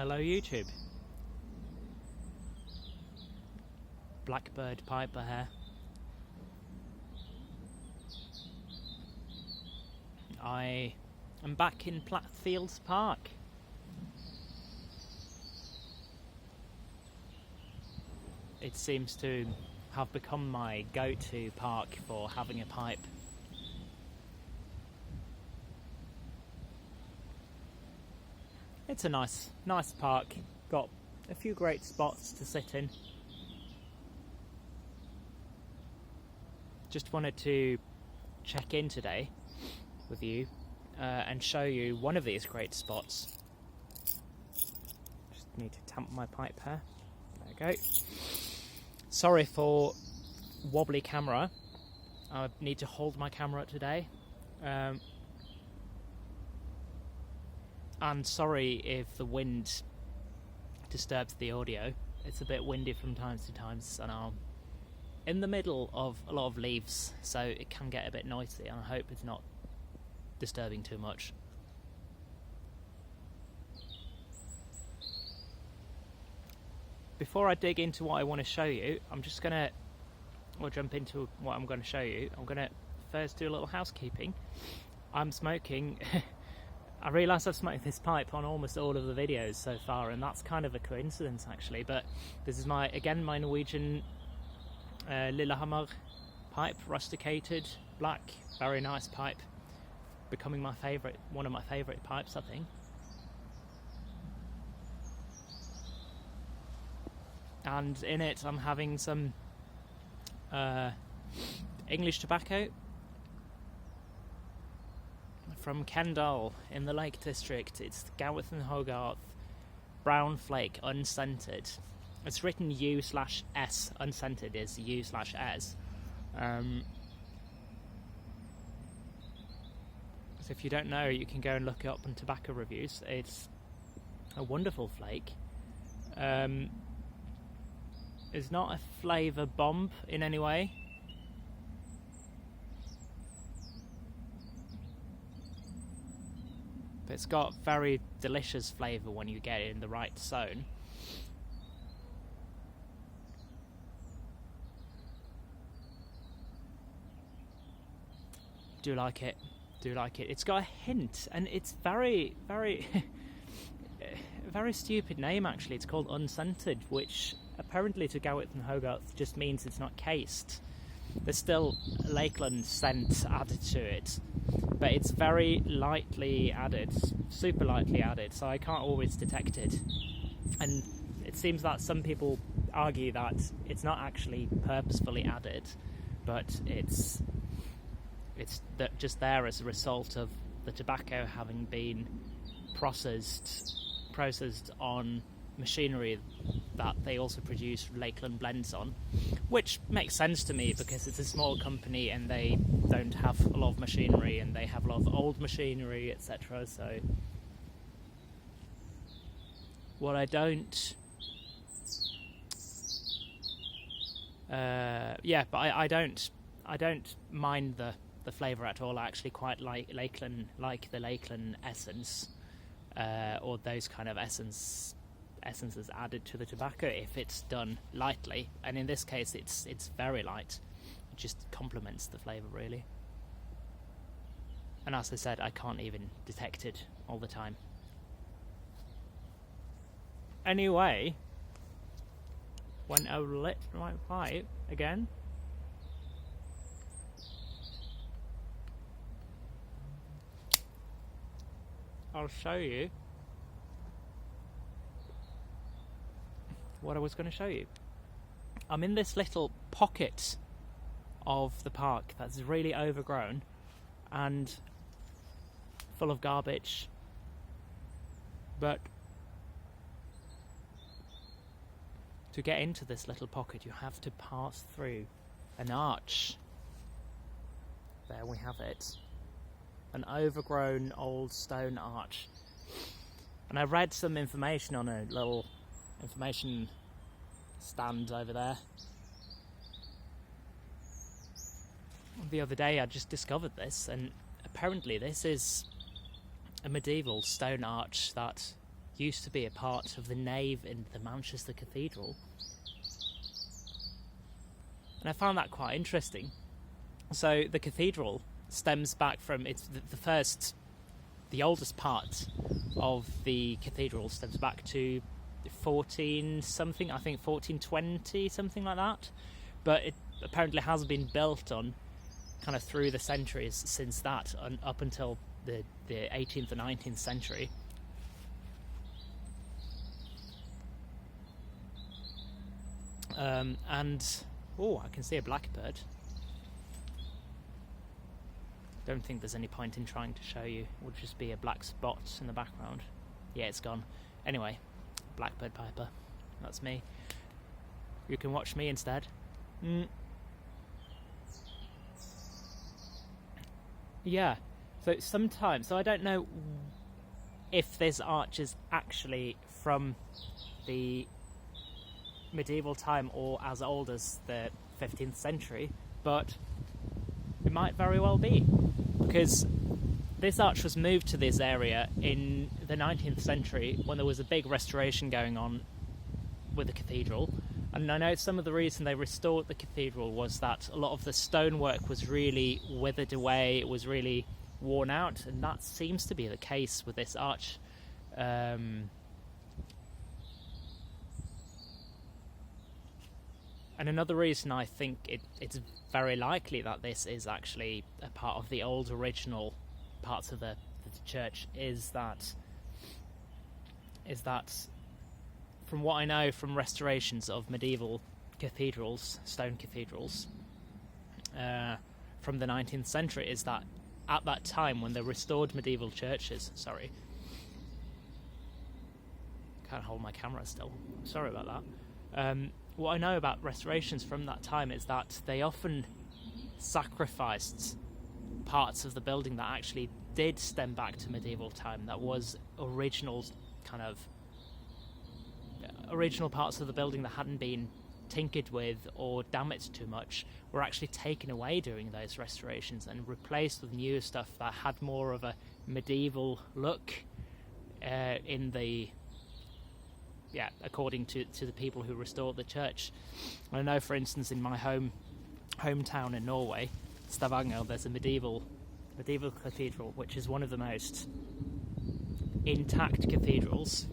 Hello YouTube. Blackbird piper here. I am back in Platt Fields Park. It seems to have become my go-to park for having a pipe. It's a nice park, got a few great spots to sit in. Just wanted to check in today with you and show you one of these great spots. Just need to tamp my pipe here. There we go. Sorry for wobbly camera. I need to hold my camera today. And sorry if the wind disturbs the audio. It's a bit windy from time to time, and I'm in the middle of a lot of leaves, so it can get a bit noisy, and I hope it's not disturbing too much. Before I dig into what I want to show you, we'll jump into what I'm going to show you. I'm going to first do a little housekeeping. I'm smoking. I realise I've smoked this pipe on almost all of the videos so far, and that's kind of a coincidence actually, but this is my Norwegian Lillehammer pipe, rusticated, black, very nice pipe, becoming one of my favourite pipes, I think. And in it I'm having some English tobacco from Kendal in the Lake District. It's Gawith and Hoggarth Brown Flake unscented. It's written U/S, unscented is U/S. So if you don't know, you can go and look it up on tobacco reviews. It's a wonderful flake. It's not a flavour bomb in any way. But it's got very delicious flavour when you get it in the right zone. Do like it. It's got a hint, and it's very, very, very stupid name actually. It's called unscented, which apparently to Gawith and Hoggarth just means it's not cased. There's still Lakeland scent added to it, but it's very lightly added, super lightly added, so I can't always detect it. And it seems that some people argue that it's not actually purposefully added, but it's just there as a result of the tobacco having been processed on machinery that they also produce Lakeland blends on, which makes sense to me because it's a small company and they don't have a lot of machinery and they have a lot of old machinery, etc. So what I don't I don't mind the flavour at all. I actually quite like the Lakeland essence, or those kind of essences added to the tobacco if it's done lightly, and in this case it's very light. It just complements the flavour really, and as I said, I can't even detect it all the time. Anyway, when I lit my pipe again, I'll show you what I was going to show you. I'm in this little pocket of the park that's really overgrown and full of garbage, but to get into this little pocket you have to pass through an arch. There we have it, an overgrown old stone arch. And I read some information on a little information stand over there the other day. I just discovered this, and apparently this is a medieval stone arch that used to be a part of the nave in the Manchester Cathedral. And I found that quite interesting. So the cathedral stems back from, it's the oldest part of the cathedral stems back to 14 something, I think 1420, something like that. But it apparently has been built on kind of through the centuries since that, and up until the 18th and 19th century. I can see a blackbird. Don't think there's any point in trying to show you. It would just be a black spot in the background. Yeah, it's gone. Anyway, blackbird piper. That's me. You can watch me instead. Yeah. So I don't know if this arch is actually from the medieval time or as old as the 15th century, but it might very well be, because this arch was moved to this area in the 19th century when there was a big restoration going on with the cathedral. And I know some of the reason they restored the cathedral was that a lot of the stonework was really withered away, it was really worn out, and that seems to be the case with this arch. And another reason I think it's very likely that this is actually a part of the old original parts of the church is that from what I know from restorations of medieval cathedrals, stone cathedrals, from the 19th century, is that at that time when they restored medieval churches, can't hold my camera still, sorry about that. What I know about restorations from that time is that they often sacrificed parts of the building that actually did stem back to medieval time, that was original parts of the building that hadn't been tinkered with or damaged too much, were actually taken away during those restorations and replaced with newer stuff that had more of a medieval look, according to the people who restored the church. I know, for instance, in my hometown in Norway, Stavanger, there's a medieval cathedral, which is one of the most intact cathedrals.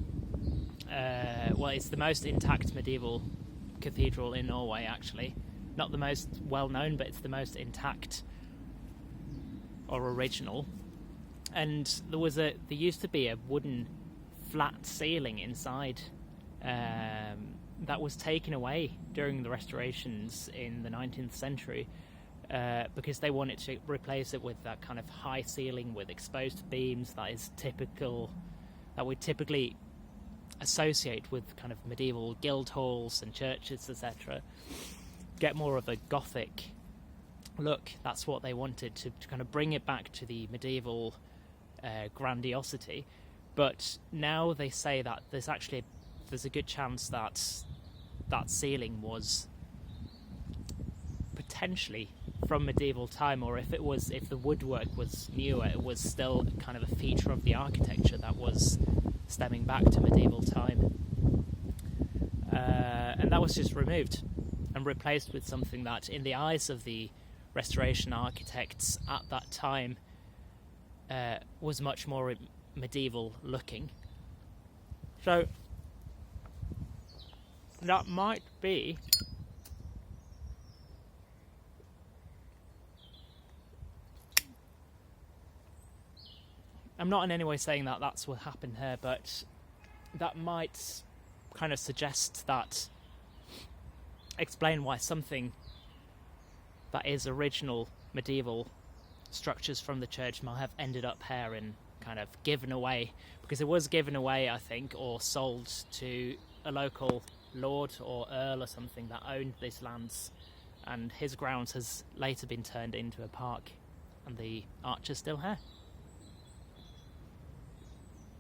It's the most intact medieval cathedral in Norway, actually. Not the most well known, but it's the most intact or original. And there used to be a wooden flat ceiling inside that was taken away during the restorations in the 19th century because they wanted to replace it with that kind of high ceiling with exposed beams that we typically associate with kind of medieval guild halls and churches, etc. Get more of a Gothic look. That's what they wanted, to kind of bring it back to the medieval grandiosity. But now they say that there's a good chance that that ceiling was potentially from medieval time, or if the woodwork was newer, it was still kind of a feature of the architecture that was stemming back to medieval time. And that was just removed and replaced with something that, in the eyes of the restoration architects at that time, was much more medieval looking. So that might be I'm not in any way saying that that's what happened here, but that might kind of explain why something that is original medieval structures from the church might have ended up here and kind of given away, because it was given away, I think, or sold to a local lord or earl or something that owned these lands, and his grounds has later been turned into a park, and the arch is still here.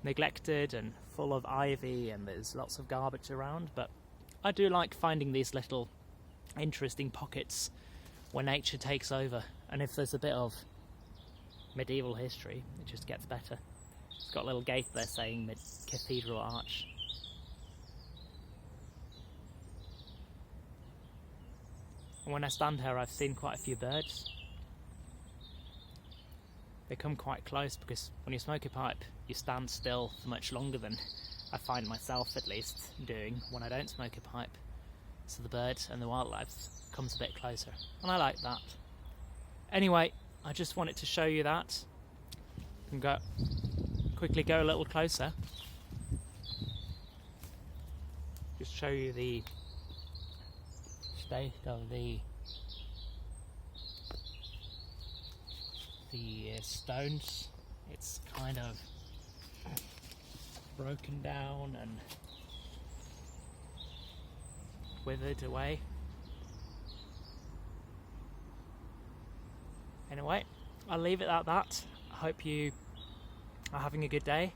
Neglected and full of ivy, and there's lots of garbage around, but I do like finding these little interesting pockets where nature takes over, and if there's a bit of medieval history, it just gets better. It's got a little gate there saying the Cathedral Arch. And when I stand here, I've seen quite a few birds. They come quite close because when you smoke a pipe, you stand still for much longer than I find myself, at least, doing when I don't smoke a pipe. So the birds and the wildlife comes a bit closer, and I like that. Anyway, I just wanted to show you that. You can quickly go a little closer. Just show you the state of the stones. It's kind of broken down and withered away. Anyway, I'll leave it at that. I hope you are having a good day.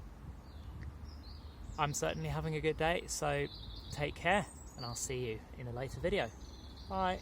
I'm certainly having a good day, so take care, and I'll see you in a later video. Bye.